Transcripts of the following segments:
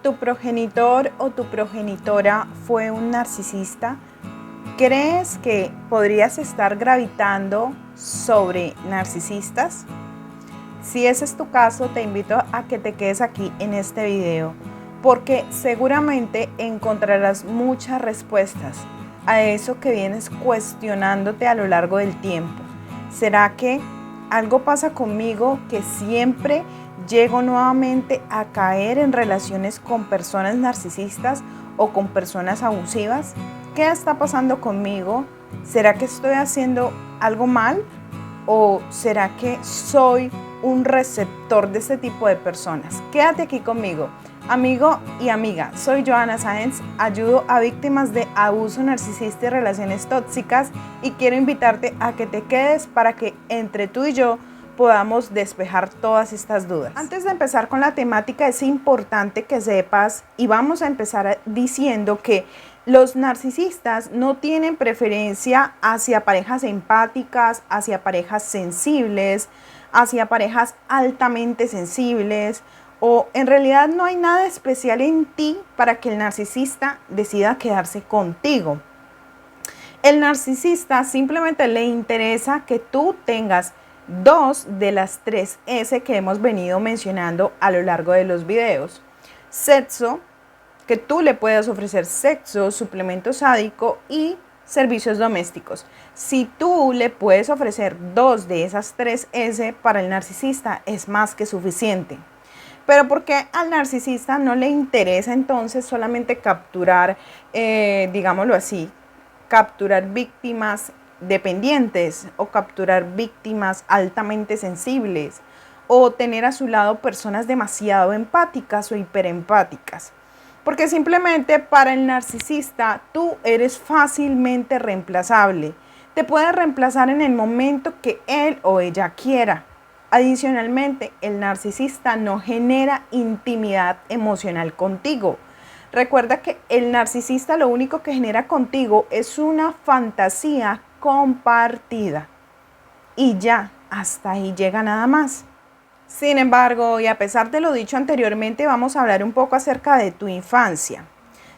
¿Tu progenitor o tu progenitora fue un narcisista? ¿Crees que podrías estar gravitando sobre narcisistas? Si ese es tu caso, te invito a que te quedes aquí en este video, porque seguramente encontrarás muchas respuestas a eso que vienes cuestionándote a lo largo del tiempo. ¿Será que algo pasa conmigo que siempre llego nuevamente a caer en relaciones con personas narcisistas o con personas abusivas? ¿Qué está pasando conmigo? ¿Será que estoy haciendo algo mal? ¿O será que soy un receptor de este tipo de personas? Quédate aquí conmigo. Amigo y amiga, soy Joana Sáenz, ayudo a víctimas de abuso narcisista y relaciones tóxicas y quiero invitarte a que te quedes para que entre tú y yo podamos despejar todas estas dudas. Antes de empezar con la temática, es importante que sepas, y vamos a empezar diciendo que los narcisistas no tienen preferencia hacia parejas empáticas, hacia parejas sensibles, hacia parejas altamente sensibles, o en realidad no hay nada especial en ti para que el narcisista decida quedarse contigo. El narcisista simplemente le interesa que tú tengas dos de las tres S que hemos venido mencionando a lo largo de los videos. Sexo, que tú le puedas ofrecer sexo, suplemento sádico y servicios domésticos. Si tú le puedes ofrecer dos de esas tres S, para el narcisista es más que suficiente. Pero ¿por qué al narcisista no le interesa entonces solamente capturar, digámoslo así, capturar víctimas dependientes o capturar víctimas altamente sensibles o tener a su lado personas demasiado empáticas o hiperempáticas? Porque simplemente para el narcisista tú eres fácilmente reemplazable. Te puede reemplazar en el momento que él o ella quiera. Adicionalmente, el narcisista no genera intimidad emocional contigo. Recuerda que el narcisista lo único que genera contigo es una fantasía compartida. Y ya, hasta ahí llega nada más. Sin embargo, y a pesar de lo dicho anteriormente, vamos a hablar un poco acerca de tu infancia.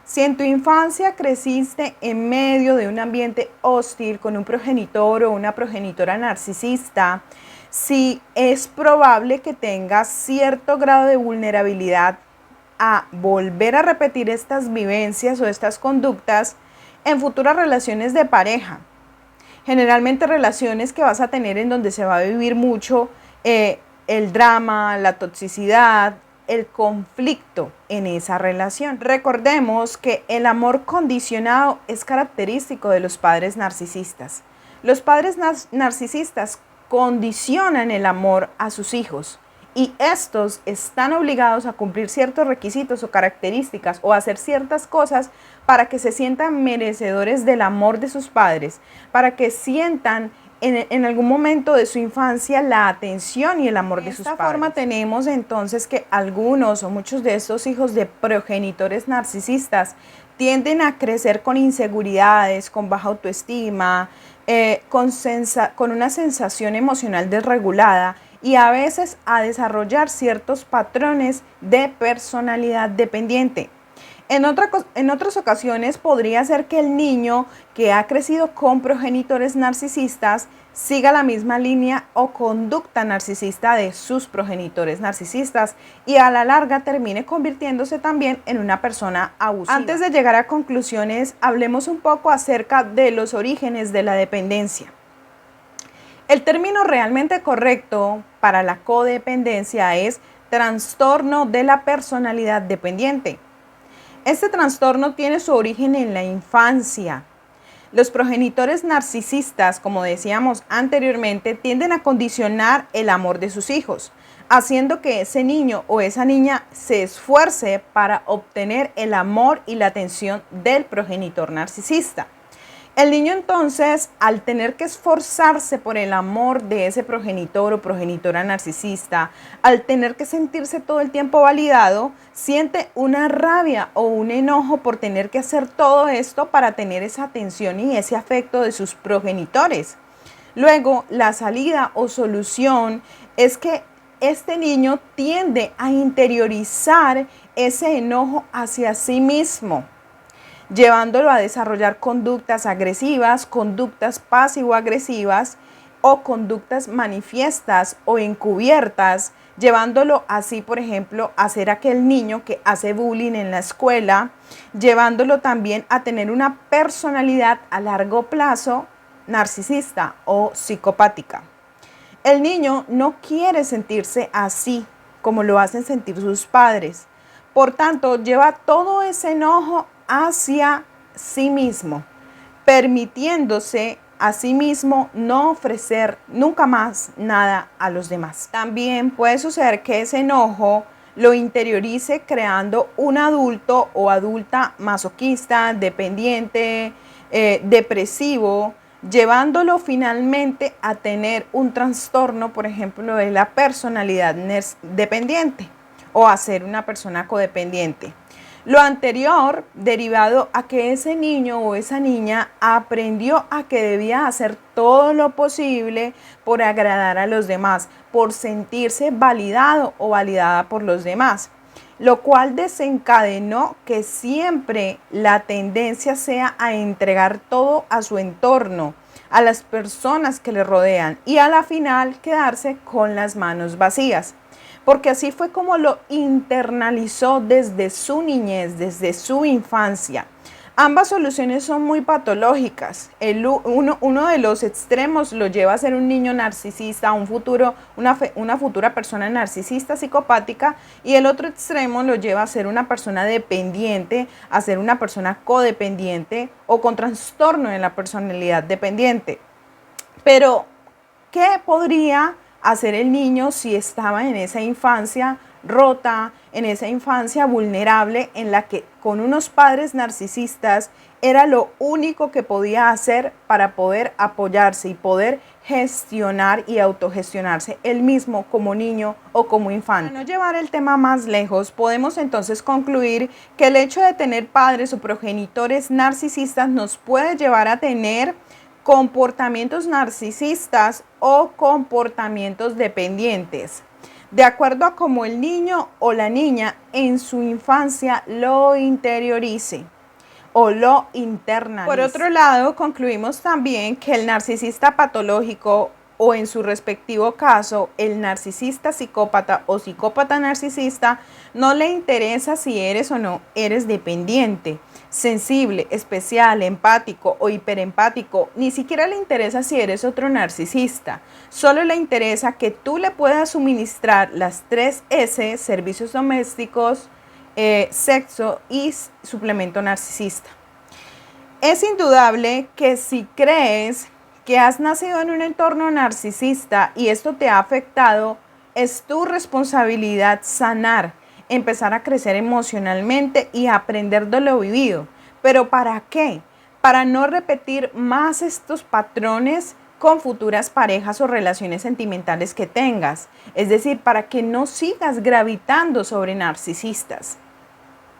Si en tu infancia creciste en medio de un ambiente hostil con un progenitor o una progenitora narcisista, sí es probable que tengas cierto grado de vulnerabilidad a volver a repetir estas vivencias o estas conductas en futuras relaciones de pareja. Generalmente relaciones que vas a tener en donde se va a vivir mucho el drama, la toxicidad, el conflicto en esa relación. Recordemos que el amor condicionado es característico de los padres narcisistas. Los padres narcisistas condicionan el amor a sus hijos y estos están obligados a cumplir ciertos requisitos o características o hacer ciertas cosas para que se sientan merecedores del amor de sus padres, para que sientan en algún momento de su infancia la atención y el amor de sus padres. De esta forma tenemos entonces que algunos o muchos de estos hijos de progenitores narcisistas tienden a crecer con inseguridades, con baja autoestima, con una sensación emocional desregulada y a veces a desarrollar ciertos patrones de personalidad dependiente. En otras ocasiones podría ser que el niño que ha crecido con progenitores narcisistas siga la misma línea o conducta narcisista de sus progenitores narcisistas y a la larga termine convirtiéndose también en una persona abusiva. Antes de llegar a conclusiones, hablemos un poco acerca de los orígenes de la dependencia. El término realmente correcto para la codependencia es trastorno de la personalidad dependiente. Este trastorno tiene su origen en la infancia. Los progenitores narcisistas, como decíamos anteriormente, tienden a condicionar el amor de sus hijos, haciendo que ese niño o esa niña se esfuerce para obtener el amor y la atención del progenitor narcisista. El niño entonces, al tener que esforzarse por el amor de ese progenitor o progenitora narcisista, al tener que sentirse todo el tiempo validado, siente una rabia o un enojo por tener que hacer todo esto para tener esa atención y ese afecto de sus progenitores. Luego, la salida o solución es que este niño tiende a interiorizar ese enojo hacia sí mismo, llevándolo a desarrollar conductas agresivas, conductas pasivo-agresivas o conductas manifiestas o encubiertas, llevándolo así, por ejemplo, a ser aquel niño que hace bullying en la escuela, llevándolo también a tener una personalidad a largo plazo narcisista o psicopática. El niño no quiere sentirse así como lo hacen sentir sus padres. Por tanto, lleva todo ese enojo hacia sí mismo, permitiéndose a sí mismo no ofrecer nunca más nada a los demás. También puede suceder que ese enojo lo interiorice creando un adulto o adulta masoquista, dependiente, depresivo, llevándolo finalmente a tener un trastorno, por ejemplo, de la personalidad dependiente o a ser una persona codependiente. Lo anterior derivado a que ese niño o esa niña aprendió a que debía hacer todo lo posible por agradar a los demás, por sentirse validado o validada por los demás, lo cual desencadenó que siempre la tendencia sea a entregar todo a su entorno, a las personas que le rodean y a la final quedarse con las manos vacías. Porque así fue como lo internalizó desde su niñez, desde su infancia. Ambas soluciones son muy patológicas. Uno de los extremos lo lleva a ser un niño narcisista, una futura persona narcisista psicopática, y el otro extremo lo lleva a ser una persona dependiente, a ser una persona codependiente o con trastorno de la personalidad dependiente. Pero, ¿qué podría hacer el niño si estaba en esa infancia rota, en esa infancia vulnerable en la que con unos padres narcisistas era lo único que podía hacer para poder apoyarse y poder gestionar y autogestionarse él mismo como niño o como infante? Para no llevar el tema más lejos, podemos entonces concluir que el hecho de tener padres o progenitores narcisistas nos puede llevar a tener comportamientos narcisistas o comportamientos dependientes, de acuerdo a cómo el niño o la niña en su infancia lo interiorice o lo internalice. Por otro lado, concluimos también que el narcisista patológico o en su respectivo caso, el narcisista psicópata o psicópata narcisista, no le interesa si eres o no eres dependiente, sensible, especial, empático o hiperempático. Ni siquiera le interesa si eres otro narcisista. Solo le interesa que tú le puedas suministrar las 3 S, servicios domésticos, sexo y suplemento narcisista. Es indudable que si crees que has nacido en un entorno narcisista y esto te ha afectado, es tu responsabilidad sanar, empezar a crecer emocionalmente y aprender de lo vivido. ¿Pero para qué? Para no repetir más estos patrones con futuras parejas o relaciones sentimentales que tengas. Es decir, para que no sigas gravitando sobre narcisistas.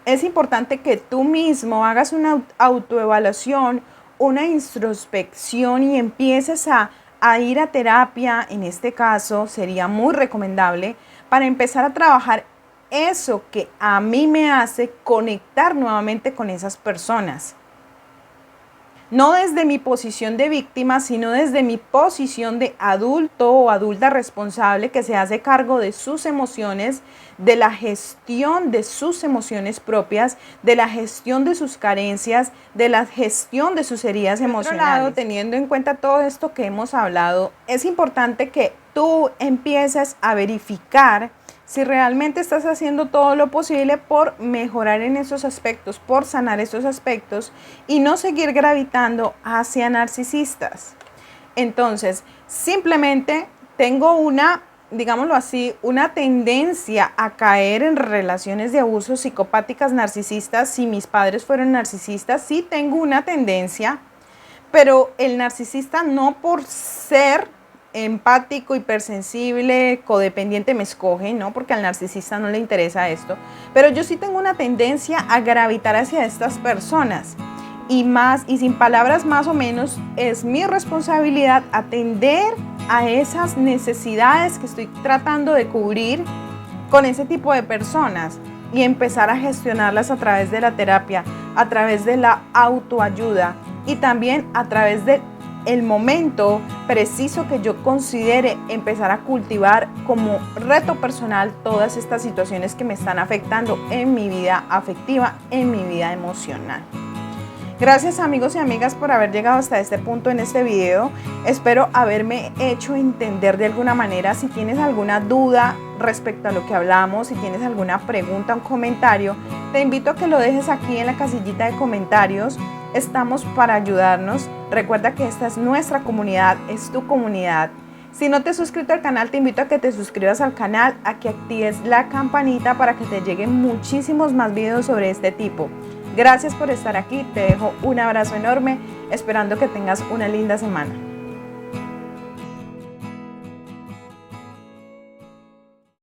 Es importante que tú mismo hagas una autoevaluación, una introspección y empieces a ir a terapia. En este caso sería muy recomendable para empezar a trabajar eso que a mí me hace conectar nuevamente con esas personas. No desde mi posición de víctima, sino desde mi posición de adulto o adulta responsable que se hace cargo de sus emociones, de la gestión de sus emociones propias, de la gestión de sus carencias, de la gestión de sus heridas emocionales. Por otro lado, teniendo en cuenta todo esto que hemos hablado, es importante que tú empieces a verificar si realmente estás haciendo todo lo posible por mejorar en esos aspectos, por sanar esos aspectos y no seguir gravitando hacia narcisistas. Entonces, simplemente tengo digámoslo así, una tendencia a caer en relaciones de abuso psicopáticas narcisistas. Si mis padres fueron narcisistas, sí tengo una tendencia, pero el narcisista no por ser empático, hipersensible, codependiente me escoge, ¿no? Porque al narcisista no le interesa esto. Pero yo sí tengo una tendencia a gravitar hacia estas personas. Y sin palabras más o menos, es mi responsabilidad atender a esas necesidades que estoy tratando de cubrir con ese tipo de personas y empezar a gestionarlas a través de la terapia, a través de la autoayuda y también a través del momento preciso que yo considere empezar a cultivar como reto personal todas estas situaciones que me están afectando en mi vida afectiva, en mi vida emocional. Gracias amigos y amigas por haber llegado hasta este punto en este video. Espero haberme hecho entender de alguna manera. Si tienes alguna duda respecto a lo que hablamos, si tienes alguna pregunta o comentario, te invito a que lo dejes aquí en la casillita de comentarios. Estamos para ayudarnos. Recuerda que esta es nuestra comunidad, es tu comunidad. Si no te has suscrito al canal, te invito a que te suscribas al canal, a que actives la campanita para que te lleguen muchísimos más videos sobre este tipo. Gracias por estar aquí, te dejo un abrazo enorme, esperando que tengas una linda semana.